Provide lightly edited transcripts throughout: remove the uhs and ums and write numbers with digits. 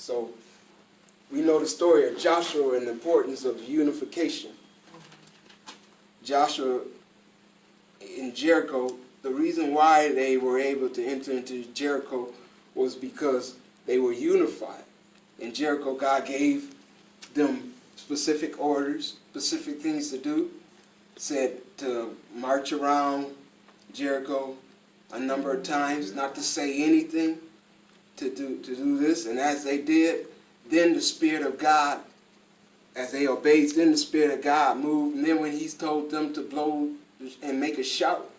So we know the story of Joshua and the importance of unification. Joshua in Jericho, the reason why they were able to enter into Jericho was because they were unified. In Jericho, God gave them specific orders, specific things to do. Said to march around Jericho a number of times, not to say anything, to do this. And as they did, then the Spirit of God, as they obeyed, then the Spirit of God moved. And then when He told them to blow and make a shout,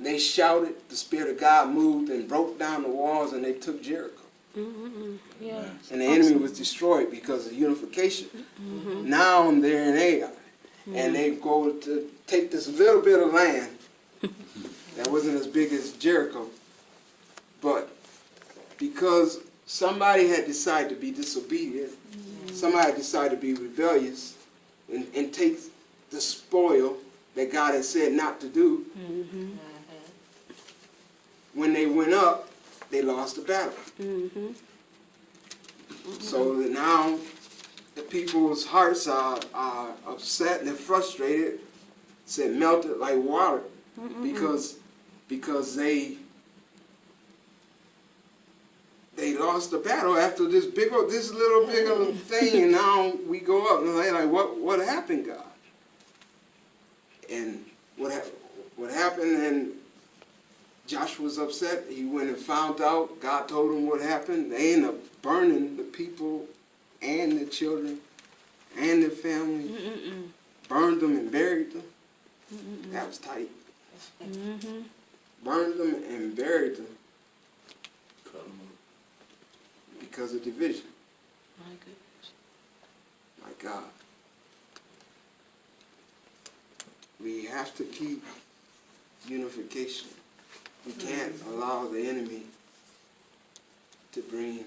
they shouted, the Spirit of God moved and broke down the walls, and they took Jericho. Mm-hmm. Yeah. And the enemy was destroyed because of unification. Mm-hmm. Now they're in Ai, and they go to take this little bit of land that wasn't as big as Jericho, but because somebody had decided to be disobedient, somebody decided to be rebellious, and take the spoil that God had said not to do. Mm-hmm. When they went up, they lost the battle. Mm-hmm. So that now the people's hearts are upset and they're frustrated, said melted like water, because they lost the battle after this little bigger thing, and now we go up and they're like, what happened, God? And what happened? And Joshua was upset. He went and found out. God told him what happened. They ended up burning the people and the children and their family. Burned them and buried them. That was tight. Burned them and buried them because of division. My goodness. My God. We have to keep unification. We can't allow the enemy to bring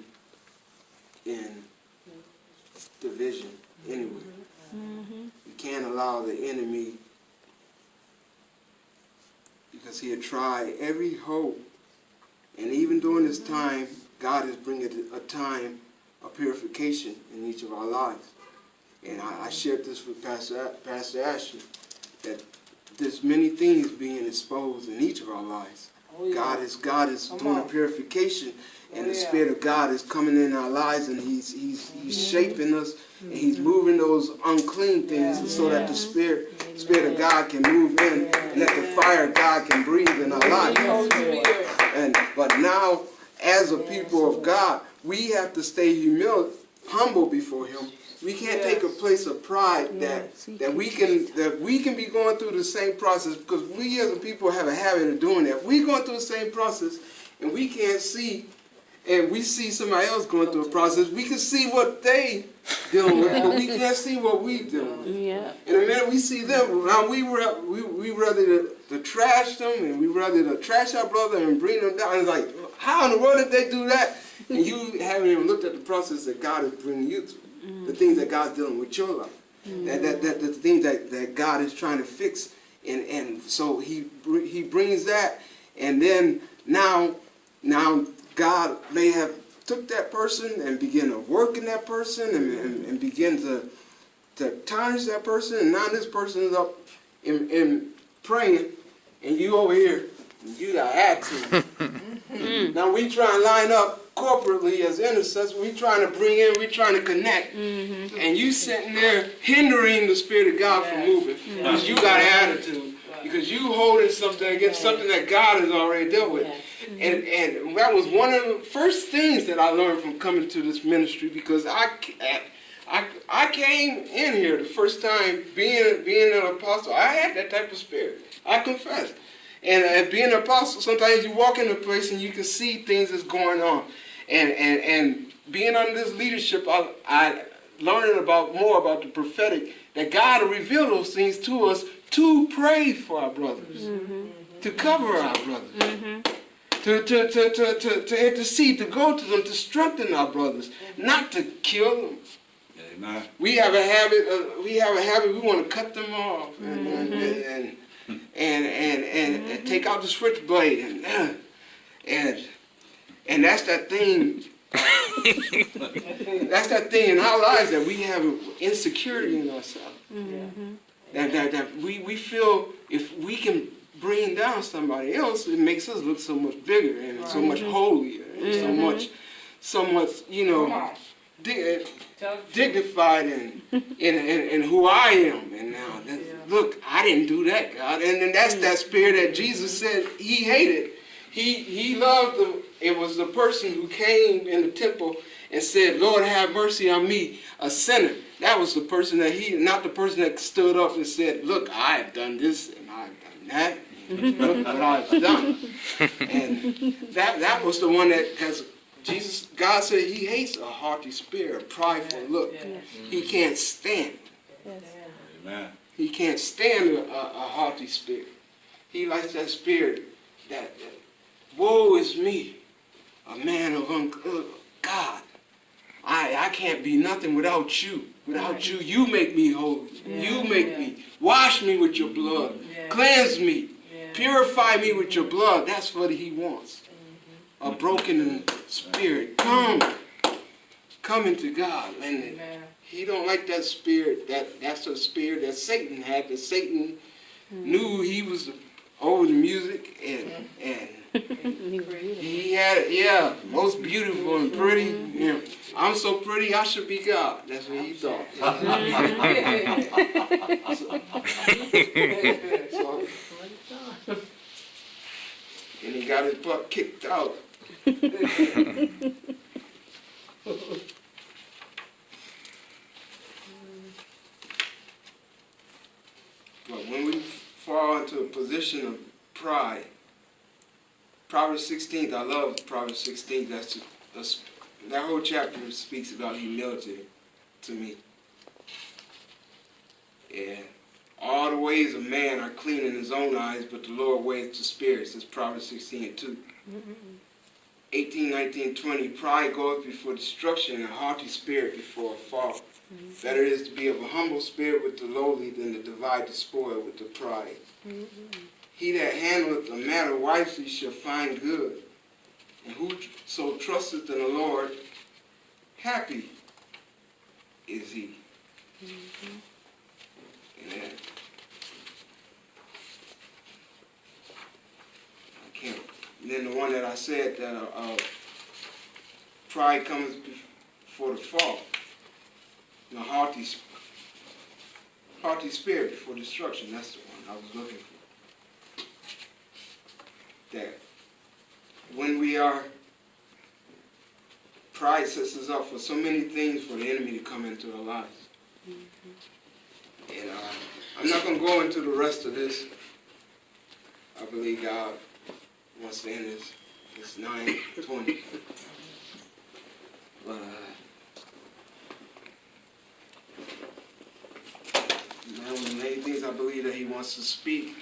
in division anywhere. We can't allow the enemy, because he'll try every hope. And even during this time, God is bringing a time of purification in each of our lives. And I shared this with Pastor Ashley, that there's many things being exposed in each of our lives. Oh, yeah. God is doing a purification, and the Spirit of God is coming in our lives, and He's shaping us, and He's moving those unclean things so that the Spirit of God can move in, and that the fire of God can breathe in our lives. But now, as a people of God, we have to stay humble before Him. We can't take a place of pride that we can be going through the same process, because we as a people have a habit of doing that. We're going through the same process, and we can't see, and we see somebody else going through a process. We can see what they dealing with, but we can't see what we dealing with. Yeah. And the minute we see them, now we rather to trash them, and we rather to trash our brother and bring them down. It's like, how in the world did they do that? And you haven't even looked at the process that God is bringing you through. The things that God's dealing with your life, the things that God is trying to fix, and so He brings that, and then now God may have took that person and begin to work in that person and begin to tarnish that person, and now this person is up in praying, and you over here, you got attitude. Now we try and line up corporately as intercessors. We trying to bring in, we trying to connect, and you sitting there hindering the Spirit of God from moving because you got an attitude, because you holding something against something that God has already dealt with. And that was one of the first things that I learned from coming to this ministry, because I came in here the first time being an apostle. I had that type of spirit. I confess. And being an apostle, sometimes you walk in a place and you can see things that's going on. And being under this leadership, I learning more about the prophetic, that God will reveal those things to us to pray for our brothers, to cover our brothers, to intercede, to go to them, to strengthen our brothers, not to kill them. Amen. We have a habit. We want to cut them off and take out the switchblade, and that's that thing That's that thing in our lives that we have insecurity in ourselves. That we feel if we can bring down somebody else, it makes us look so much bigger and so much holier and so much, you know, dignified in who I am. And now, look, I didn't do that, God. And then that's that spirit that Jesus said he hated. He loved it was the person who came in the temple and said, Lord, have mercy on me, a sinner. That was the person that not the person that stood up and said, look, I have done this and I've done that. Look what I've done. And that was the one that, because God said he hates a haughty spirit, a prideful look. He can't stand. Amen. He can't stand a haughty spirit. He likes that spirit that woe is me, a man of God. I can't be nothing without you. Without you, you make me holy. You make me. Wash me with your blood. Cleanse me. Purify me with your blood. That's what he wants. A broken spirit. Come into God. And he don't like that spirit. That's a spirit that Satan had. That Satan knew he was over the music and he had it, most beautiful and pretty. Yeah. I'm so pretty, I should be God. That's what he thought. And he got his butt kicked out. But when we fall into a position of pride, Proverbs 16, I love Proverbs 16. That whole chapter speaks about humility to me. And all the ways of man are clean in his own eyes, but the Lord weighs the spirits. It's Proverbs 16:2. 18, 19, 20. Pride goeth before destruction, and a haughty spirit before a fall. Better is to be of a humble spirit with the lowly than to divide the spoil with the pride. He that handleth a matter wisely shall find good, and whoso trusteth in the Lord, happy is he. Amen. I can't. And then the one that I said that pride comes before the fall. The haughty spirit before destruction. That's the one I was looking for. That when we are, pride sets us up for so many things for the enemy to come into our lives. And I'm not going to go into the rest of this. I believe God wants to end this. It's 9:20. But one of the main things I believe that he wants to speak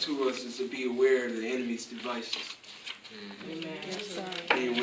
to us is to be aware of the enemy's devices. Amen. Be aware